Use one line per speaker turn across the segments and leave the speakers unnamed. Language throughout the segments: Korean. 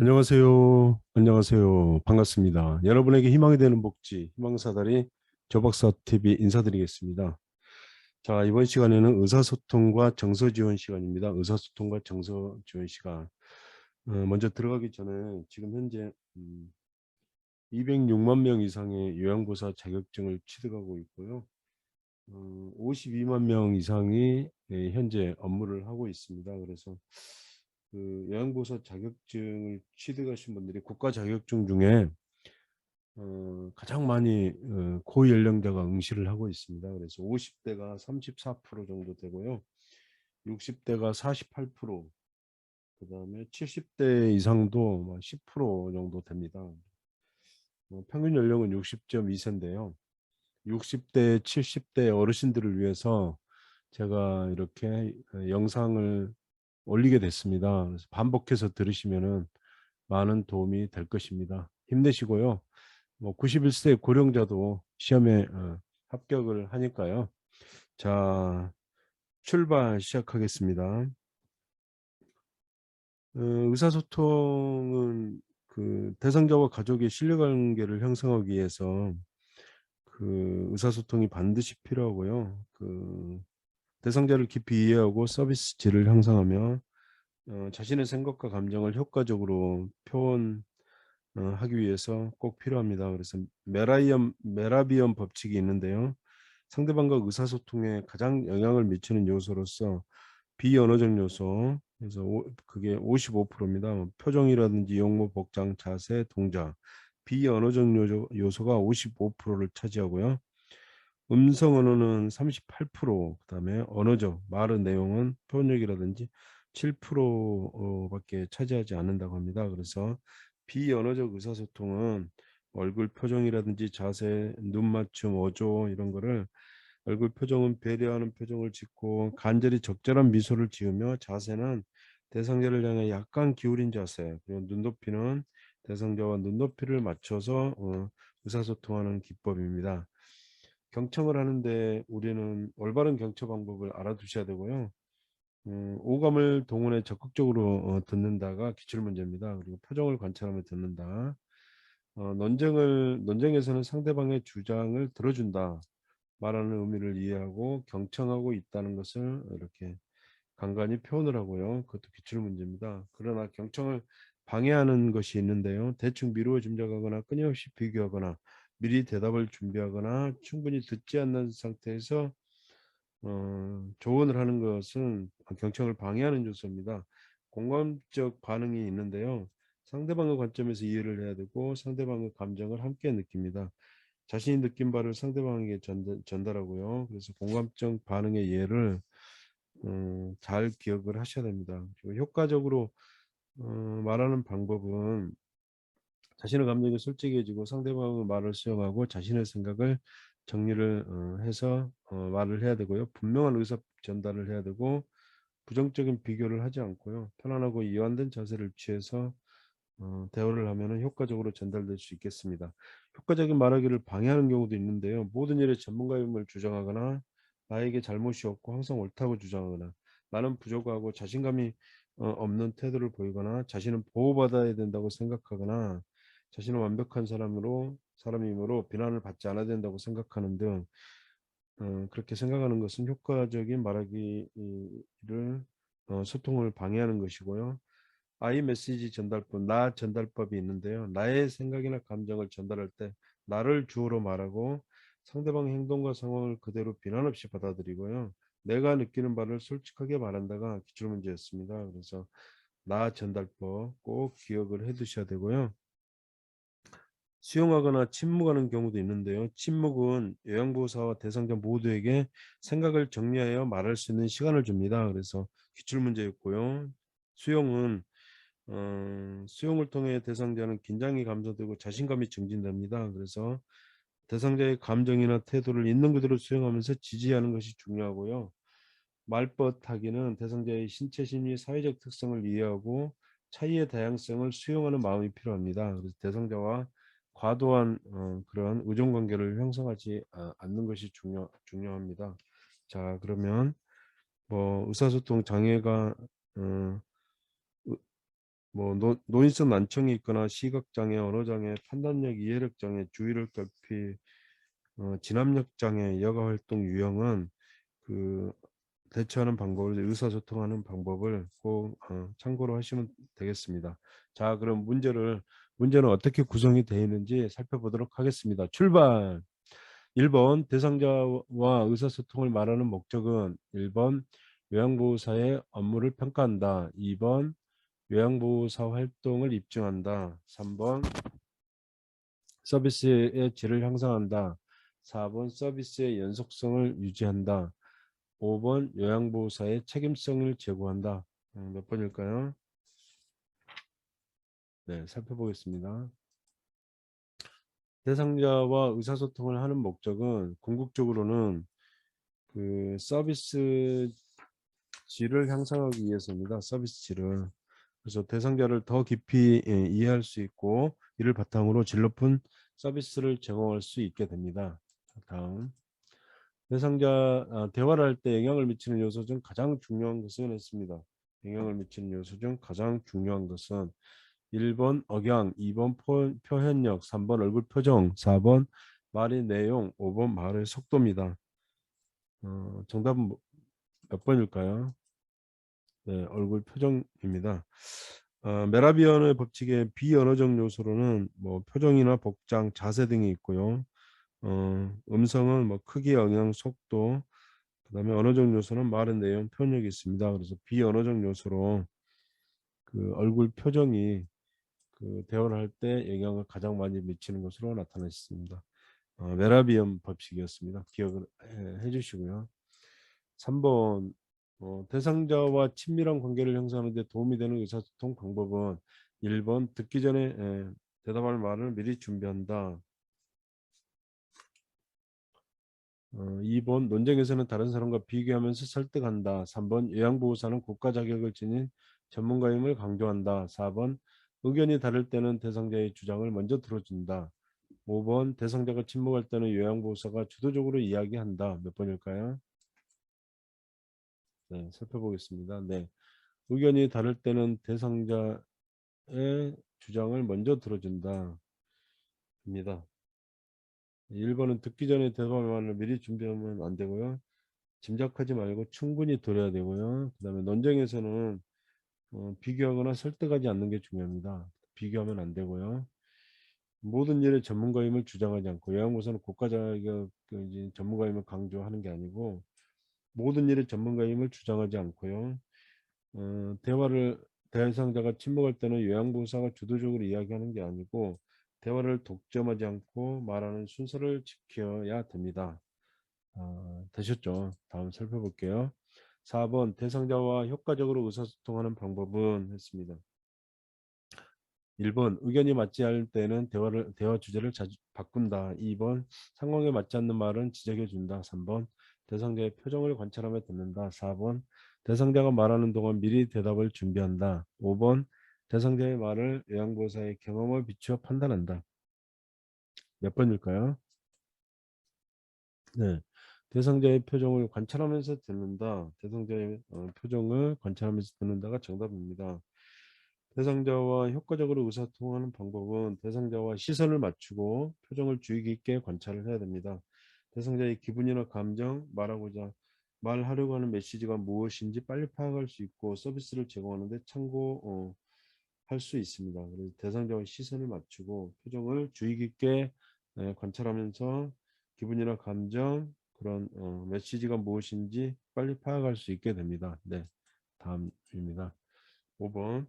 안녕하세요. 안녕하세요. 반갑습니다. 여러분에게 희망이 되는 복지, 희망사다리 조박사 TV 인사드리겠습니다. 자, 이번 시간에는 의사소통과 정서지원 시간입니다. 의사소통과 정서지원 시간. 먼저 들어가기 전에 지금 현재 206만 명 이상의 요양보사 자격증을 취득하고 있고요. 52만 명 이상이 현재 업무를 하고 있습니다. 그래서 그 요양보사 자격증을 취득하신 분들이 국가 자격증 중에 가장 많이 고연령자가 응시를 하고 있습니다. 그래서 50대가 34% 정도 되고요. 60대가 48%, 그다음에 70대 이상도 10% 정도 됩니다. 평균 연령은 60.2세인데요. 60대, 70대 어르신들을 위해서 제가 이렇게 영상을 올리게 됐습니다. 그래서 반복해서 들으시면은 많은 도움이 될 것입니다. 힘내시고요. 91세 고령자도 시험에 합격을 하니까요. 자, 출발 시작하겠습니다. 의사소통은 그 대상자와 가족의 신뢰관계를 형성하기 위해서 그 의사소통이 반드시 필요하고요. 그 대상자를 깊이 이해하고 서비스 질을 향상하며 자신의 생각과 감정을 효과적으로 하기 위해서 꼭 필요합니다. 그래서 메라비엄 법칙이 있는데요. 상대방과 의사소통에 가장 영향을 미치는 요소로서 비언어적 요소, 그래서 그게 55%입니다. 표정이라든지 용모, 복장, 자세, 동작, 비언어적 요소가 55%를 차지하고요. 음성 언어는 38%, 그다음에 언어적 말의 내용은 표현력이라든지 7%밖에 차지하지 않는다고 합니다. 그래서 비언어적 의사소통은 얼굴 표정이라든지 자세, 눈 맞춤, 어조 이런 거를 얼굴 표정은 배려하는 표정을 짓고 간절히 적절한 미소를 지으며 자세는 대상자를 향해 약간 기울인 자세, 그리고 눈높이는 대상자와 눈높이를 맞춰서 의사소통하는 기법입니다. 경청을 하는데 우리는 올바른 경청 방법을 알아두셔야 되고요. 오감을 동원해 적극적으로 듣는다가 기출문제입니다. 그리고 표정을 관찰하며 듣는다. 논쟁에서는 상대방의 주장을 들어준다. 말하는 의미를 이해하고 경청하고 있다는 것을 이렇게 간간히 표현을 하고요. 그것도 기출문제입니다. 그러나 경청을 방해하는 것이 있는데요. 대충 미루어 짐작하거나 끊임없이 비교하거나 미리 대답을 준비하거나 충분히 듣지 않는 상태에서 조언을 하는 것은 경청을 방해하는 요소입니다. 공감적 반응이 있는데요. 상대방의 관점에서 이해를 해야 되고 상대방의 감정을 함께 느낍니다. 자신이 느낀 바를 상대방에게 전달하고요. 그래서 공감적 반응의 예를 잘 기억을 하셔야 됩니다. 그리고 효과적으로 말하는 방법은 자신의 감정이 솔직해지고 상대방의 말을 수용하고 자신의 생각을 정리를 해서 말을 해야 되고요. 분명한 의사 전달을 해야 되고 부정적인 비교를 하지 않고요. 편안하고 이완된 자세를 취해서 대화를 하면 효과적으로 전달될 수 있겠습니다. 효과적인 말하기를 방해하는 경우도 있는데요. 모든 일에 전문가임을 주장하거나 나에게 잘못이 없고 항상 옳다고 주장하거나 나는 부족하고 자신감이 없는 태도를 보이거나 자신은 보호받아야 된다고 생각하거나 자신은 완벽한 사람이므로 비난을 받지 않아야 된다고 생각하는 등 그렇게 생각하는 것은 효과적인 말하기를 소통을 방해하는 것이고요. 아이 메시지 전달법, 나 전달법이 있는데요. 나의 생각이나 감정을 전달할 때 나를 주어로 말하고 상대방의 행동과 상황을 그대로 비난 없이 받아들이고요. 내가 느끼는 바를 솔직하게 말한다가 기출문제였습니다. 그래서 나 전달법 꼭 기억을 해 두셔야 되고요. 수용하거나 침묵하는 경우도 있는데요. 침묵은 요양보호사와 대상자 모두에게 생각을 정리하여 말할 수 있는 시간을 줍니다. 그래서 기출문제였고요. 수용은 수용을 통해 대상자는 긴장이 감소되고 자신감이 증진됩니다. 그래서 대상자의 감정이나 태도를 있는 그대로 수용하면서 지지하는 것이 중요하고요. 말벗하기는 대상자의 신체 심리 사회적 특성을 이해하고 차이의 다양성을 수용하는 마음이 필요합니다. 그래서 대상자와 과도한 그런 의존 관계를 형성하지 않는 것이 중요합니다. 자, 그러면 뭐 의사소통 장애가 어, 뭐 노인성 난청이 있거나 시각장애, 언어장애, 판단력, 이해력 장애, 주의력 결핍, 진압력 장애, 여가 활동 유형은 그 대처하는 방법을 의사소통하는 방법을 꼭 참고로 하시면 되겠습니다. 자, 그럼 문제는 어떻게 구성이 되어 있는지 살펴보도록 하겠습니다. 출발. 1번 대상자와 의사소통을 말하는 목적은 1번 요양보호사의 업무를 평가한다. 2번 요양보호사 활동을 입증한다. 3번 서비스의 질을 향상한다. 4번 서비스의 연속성을 유지한다. 5번 요양보호사의 책임성을 제고한다. 몇 번일까요? 네, 살펴보겠습니다. 대상자와 의사소통을 하는 목적은 궁극적으로는 그 서비스 질을 향상하기 위해서입니다. 서비스 질을. 그래서 대상자를 더 깊이 이해할 수 있고 이를 바탕으로 질 높은 서비스를 제공할 수 있게 됩니다. 다음. 대화를 할 때 영향을 미치는 요소 중 가장 중요한 것은 했습니다. 영향을 미치는 요소 중 가장 중요한 것은 1번 억양, 2번 표현력, 3번 얼굴 표정, 4번 말의 내용, 5번 말의 속도입니다. 정답은 몇 번일까요? 네, 얼굴 표정입니다. 메라비언의 법칙의 비언어적 요소로는 뭐 표정이나 복장, 자세 등이 있고요. 음성은 뭐 크기, 영향, 속도, 그다음에 언어적 요소는 말의 내용, 표현력이 있습니다. 그래서 비언어적 요소로 그 얼굴 표정이 그 대화를 할 때 영향을 가장 많이 미치는 것으로 나타났습니다. 메라비언 법칙이었습니다. 기억을 해주시고요. 3번 대상자와 친밀한 관계를 형성하는 데 도움이 되는 의사소통 방법은 1번 듣기 전에 대답할 말을 미리 준비한다. 2번 논쟁에서는 다른 사람과 비교하면서 설득한다. 3번 요양보호사는 국가 자격을 지닌 전문가임을 강조한다. 4번 의견이 다를 때는 대상자의 주장을 먼저 들어준다. 5번 대상자가 침묵할 때는 요양보호사가 주도적으로 이야기한다. 몇 번일까요? 네, 살펴보겠습니다. 네, 의견이 다를 때는 대상자의 주장을 먼저 들어준다. 입니다. 1번은 듣기 전에 대화만을 미리 준비하면 안 되고요. 짐작하지 말고 충분히 들어야 되고요. 그 다음에 논쟁에서는 비교하거나 설득하지 않는 게 중요합니다. 비교하면 안 되고요. 모든 일의 전문가임을 주장하지 않고 요양보호사는 국가 자격 전문가임을 강조하는 게 아니고 모든 일의 전문가임을 주장하지 않고요. 대화를 대상자가 침묵할 때는 요양보호사가 주도적으로 이야기하는 게 아니고 대화를 독점하지 않고 말하는 순서를 지켜야 됩니다. 되셨죠? 다음 살펴볼게요. 4번 대상자와 효과적으로 의사소통하는 방법은 했습니다. 1번 의견이 맞지 않을 때는 대화 주제를 자주 바꾼다. 2번 상황에 맞지 않는 말은 지적해 준다. 3번 대상자의 표정을 관찰하며 듣는다. 4번 대상자가 말하는 동안 미리 대답을 준비한다. 5번 대상자의 말을 요양보호사의 경험을 비추어 판단한다. 몇 번일까요? 네. 대상자의 표정을 관찰하면서 듣는다. 대상자의 표정을 관찰하면서 듣는다가 정답입니다. 대상자와 효과적으로 의사소통하는 방법은 대상자와 시선을 맞추고 표정을 주의 깊게 관찰을 해야 됩니다. 대상자의 기분이나 감정, 말하려고 하는 메시지가 무엇인지 빨리 파악할 수 있고 서비스를 제공하는데 참고할 수 있습니다. 그래서 대상자와 시선을 맞추고 표정을 주의 깊게 관찰하면서 기분이나 감정, 그런 메시지가 무엇인지 빨리 파악할 수 있게 됩니다. 네, 다음입니다. 5번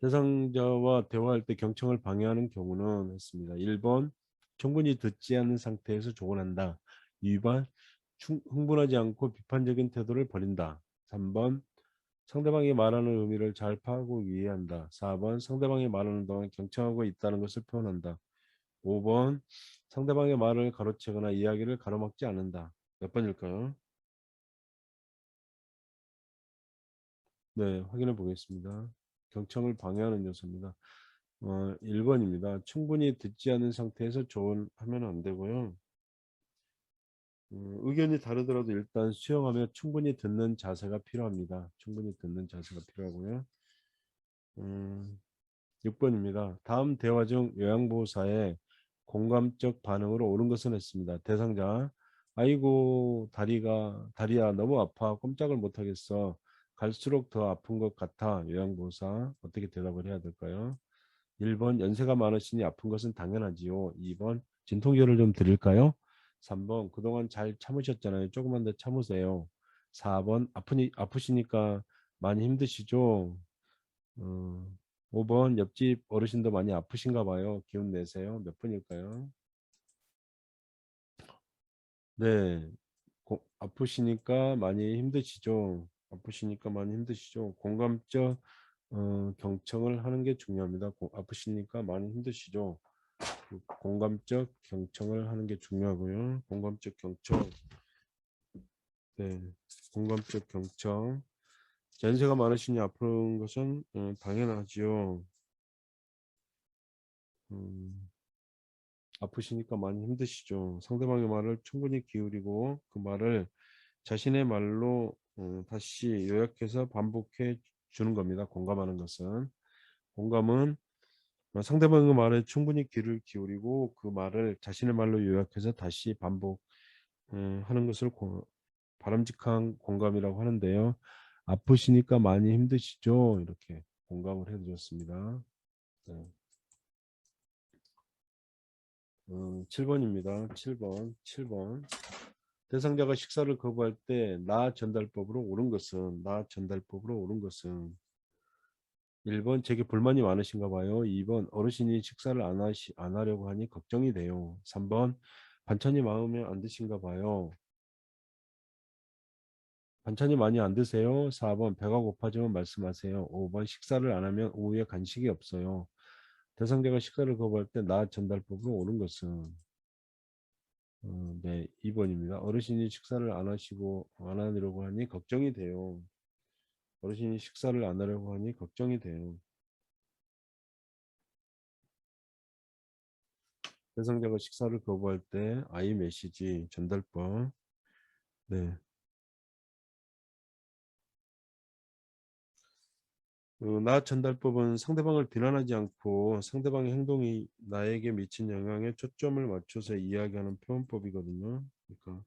대상자와 대화할 때 경청을 방해하는 경우는 했습니다. 1번 충분히 듣지 않는 상태에서 조언한다. 2번 흥분하지 않고 비판적인 태도를 버린다. 3번 상대방이 말하는 의미를 잘 파악하고 이해한다. 4번 상대방이 말하는 동안 경청하고 있다는 것을 표현한다. 5번 상대방의 말을 가로채거나 이야기를 가로막지 않는다. 몇 번일까요? 네, 확인해 보겠습니다. 경청을 방해하는 요소입니다. 1번입니다. 충분히 듣지 않은 상태에서 조언하면 안 되고요. 의견이 다르더라도 일단 수용하며 충분히 듣는 자세가 필요합니다. 충분히 듣는 자세가 필요하고요. 음, 6번입니다. 다음 대화 중 요양보호사의 공감적 반응으로 옳은 것은 했습니다. 대상자, 아이고 다리야 너무 아파 꼼짝을 못하겠어. 갈수록 더 아픈 것 같아. 요양보호사 어떻게 대답을 해야 될까요? 1번 연세가 많으시니 아픈 것은 당연하지요. 2번 진통제를 좀 드릴까요? 3번 그동안 잘 참으셨잖아요. 조금만 더 참으세요. 4번 아프시니까 많이 힘드시죠? 어, 5번 옆집 어르신도 많이 아프신가 봐요. 기운 내세요. 몇 번일까요? 네. 아프시니까 많이 힘드시죠. 아프시니까 많이 힘드시죠. 공감적 경청을 하는 게 중요합니다. 아프시니까 많이 힘드시죠. 공감적 경청을 하는 게 중요하고요. 공감적 경청. 네. 공감적 경청. 연세가 많으시니 아픈 것은 당연하지요. 음, 아프시니까 많이 힘드시죠. 상대방의 말을 충분히 기울이고 그 말을 자신의 말로 다시 요약해서 반복해 주는 겁니다. 공감하는 것은. 공감은 상대방의 말에 충분히 귀를 기울이고 그 말을 자신의 말로 요약해서 다시 반복하는 것을 바람직한 공감이라고 하는데요. 아프시니까 많이 힘드시죠? 이렇게 공감을 해드렸습니다. 네. 7번입니다. 7번. 대상자가 식사를 거부할 때 나 전달법으로 옳은 것은 1번 제게 불만이 많으신가 봐요. 2번 어르신이 식사를 안 하려고 하니 걱정이 돼요. 3번 반찬이 마음에 안 드신가 봐요. 반찬이 많이 안 드세요? 4번 배가 고파지면 말씀하세요. 5번 식사를 안 하면 오후에 간식이 없어요. 대상자가 식사를 거부할 때 나 전달법으로 옳은 것은 네, 2번입니다. 어르신이 식사를 안 하려고 하니 걱정이 돼요. 어르신이 식사를 안 하려고 하니 걱정이 돼요. 대상자가 식사를 거부할 때 아이 메시지 전달법. 네. 나 전달법은 상대방을 비난하지 않고 상대방의 행동이 나에게 미친 영향에 초점을 맞춰서 이야기하는 표현법이거든요. 그러니까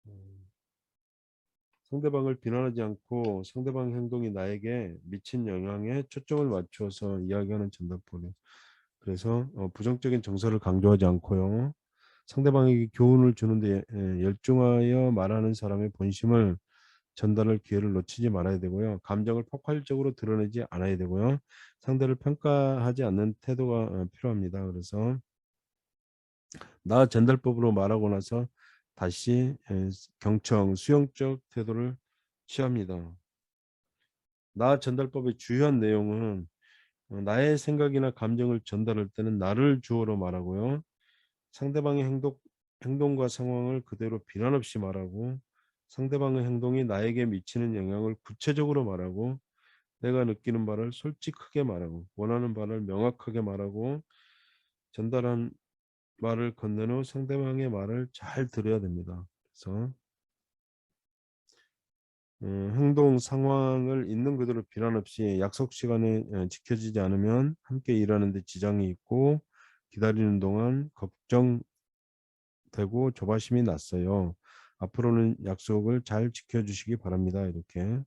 음, 상대방을 비난하지 않고 상대방의 행동이 나에게 미친 영향에 초점을 맞춰서 이야기하는 전달법이에요. 그래서 부정적인 정서를 강조하지 않고요. 상대방에게 교훈을 주는데 열중하여 말하는 사람의 본심을 전달할 기회를 놓치지 말아야 되고요. 감정을 폭발적으로 드러내지 않아야 되고요. 상대를 평가하지 않는 태도가 필요합니다. 그래서 나 전달법으로 말하고 나서 다시 수용적 태도를 취합니다. 나 전달법의 주요한 내용은 나의 생각이나 감정을 전달할 때는 나를 주어로 말하고요. 상대방의 행동과 상황을 그대로 비난 없이 말하고 상대방의 행동이 나에게 미치는 영향을 구체적으로 말하고 내가 느끼는 바를 솔직하게 말하고 원하는 바를 명확하게 말하고 전달한 말을 건넨 후 상대방의 말을 잘 들어야 됩니다. 그래서 행동 상황을 있는 그대로 비난 없이 약속 시간에 지켜지지 않으면 함께 일하는 데 지장이 있고 기다리는 동안 걱정되고 조바심이 났어요. 앞으로는 약속을 잘 지켜주시기 바랍니다. 이렇게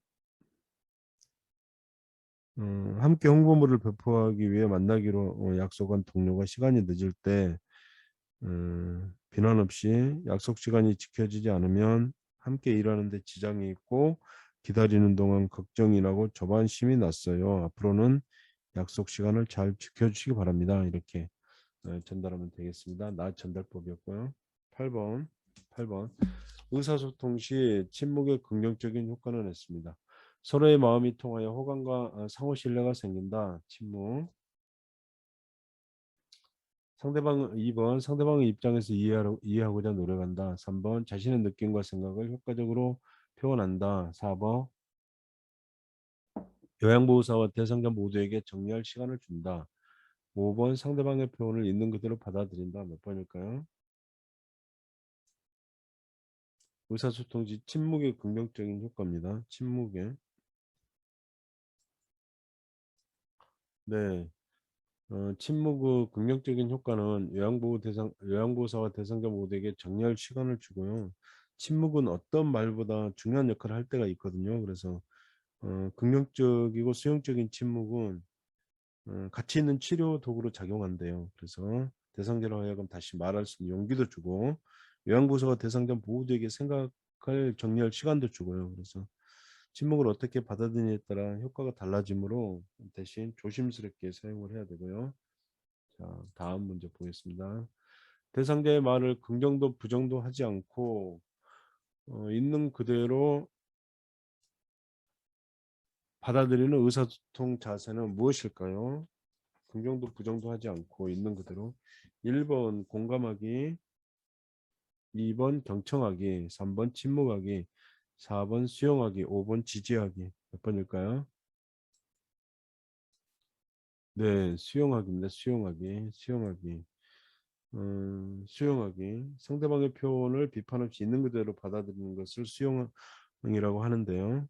함께 홍보물을 배포하기 위해 만나기로 약속한 동료가 시간이 늦을 때 비난 없이 약속 시간이 지켜지지 않으면 함께 일하는 데 지장이 있고 기다리는 동안 걱정이 나고 조바심이 났어요. 앞으로는 약속 시간을 잘 지켜주시기 바랍니다. 이렇게 전달하면 되겠습니다. 나 전달법이었고요. 8번 8번 의사소통 시 침묵의 긍정적인 효과는 했습니다. 서로의 마음이 통하여 호감과 상호 신뢰가 생긴다. 침묵. 2번 상대방의 입장에서 이해하고자 노력한다. 3번 자신의 느낌과 생각을 효과적으로 표현한다. 4번 요양보호사와 대상자 모두에게 정리할 시간을 준다. 5번 상대방의 표현을 있는 그대로 받아들인다. 몇 번일까요? 의사소통 시 침묵의 긍정적인 효과입니다. 침묵의 네. 침묵의 긍정적인 효과는 요양보호사와 대상자 모두에게 정리할 시간을 주고요. 침묵은 어떤 말보다 중요한 역할을 할 때가 있거든요. 그래서 긍정적이고 수용적인 침묵은 가치 있는 치료 도구로 작용한대요. 그래서 대상자로 하여금 다시 말할 수 있는 용기도 주고 요양보호사가 대상자 모두에게 생각할 정리할 시간도 주고요. 그래서 침묵을 어떻게 받아들이냐에 따라 효과가 달라지므로 대신 조심스럽게 사용을 해야 되고요. 자, 다음 문제 보겠습니다. 대상자의 말을 긍정도 부정도 하지 않고 있는 그대로 받아들이는 의사소통 자세는 무엇일까요? 긍정도 부정도 하지 않고 있는 그대로. 1번 공감하기, 2번 경청하기, 3번 침묵하기, 4번 수용하기, 5번 지지하기. 몇 번일까요? 네, 수용하기입니다. 수용하기. 수용하기. 상대방의 표현을 비판 없이 있는 그대로 받아들이는 것을 수용이라고 하는데요.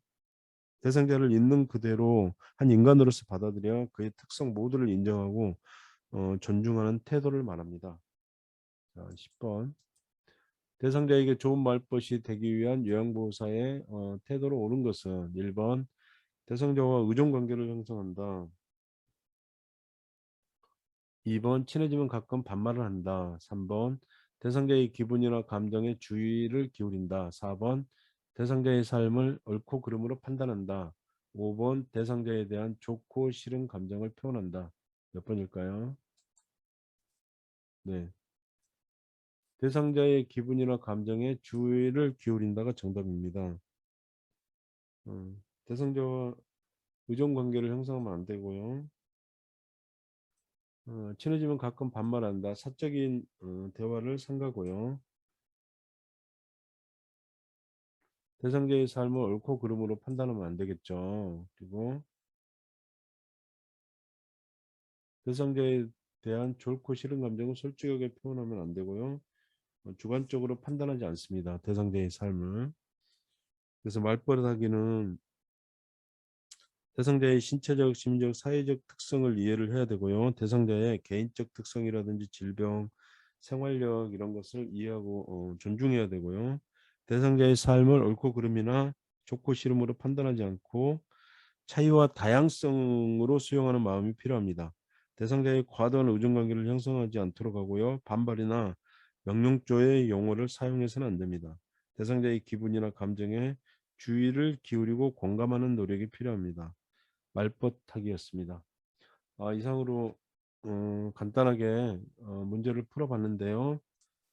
대상자를 있는 그대로 한 인간으로서 받아들여 그의 특성 모두를 인정하고 존중하는 태도를 말합니다. 자, 10번. 대상자에게 좋은 말벗이 되기 위한 요양보호사의 태도로 옳은 것은 1번 대상자와 의존관계를 형성한다. 2번 친해지면 가끔 반말을 한다. 3번 대상자의 기분이나 감정에 주의를 기울인다. 4번 대상자의 삶을 옳고 그름으로 판단한다. 5번 대상자에 대한 좋고 싫은 감정을 표현한다. 몇 번일까요? 네. 대상자의 기분이나 감정에 주의를 기울인다가 정답입니다. 대상자와 의존 관계를 형성하면 안 되고요. 친해지면 가끔 반말한다. 사적인 대화를 삼가고요. 대상자의 삶을 옳고 그름으로 판단하면 안 되겠죠. 그리고 대상자에 대한 좋고 싫은 감정을 솔직하게 표현하면 안 되고요. 주관적으로 판단하지 않습니다. 대상자의 삶을. 그래서 말버릇하기는 대상자의 신체적, 심리적, 사회적 특성을 이해를 해야 되고요. 대상자의 개인적 특성이라든지 질병, 생활력 이런 것을 이해하고 존중해야 되고요. 대상자의 삶을 옳고 그름이나 좋고 싫음으로 판단하지 않고 차이와 다양성으로 수용하는 마음이 필요합니다. 대상자의 과도한 의존관계를 형성하지 않도록 하고요. 반발이나 명령조의 용어를 사용해서는 안 됩니다. 대상자의 기분이나 감정에 주의를 기울이고 공감하는 노력이 필요합니다. 말벗하기였습니다. 이상으로 간단하게 문제를 풀어봤는데요.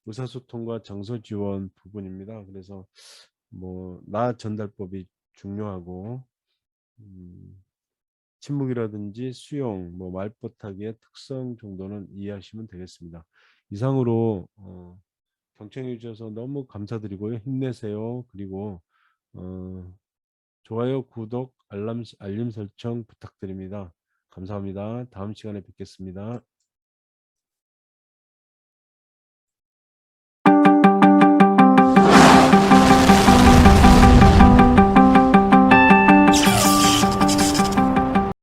의사소통과 정서 지원 부분입니다. 그래서 뭐 나 전달법이 중요하고 침묵이라든지 수용, 뭐 말벗하기의 특성 정도는 이해하시면 되겠습니다. 이상으로 경청해 주셔서 너무 감사드리고요. 힘내세요. 그리고 어, 좋아요, 구독, 알림 설정 부탁드립니다. 감사합니다. 다음 시간에 뵙겠습니다.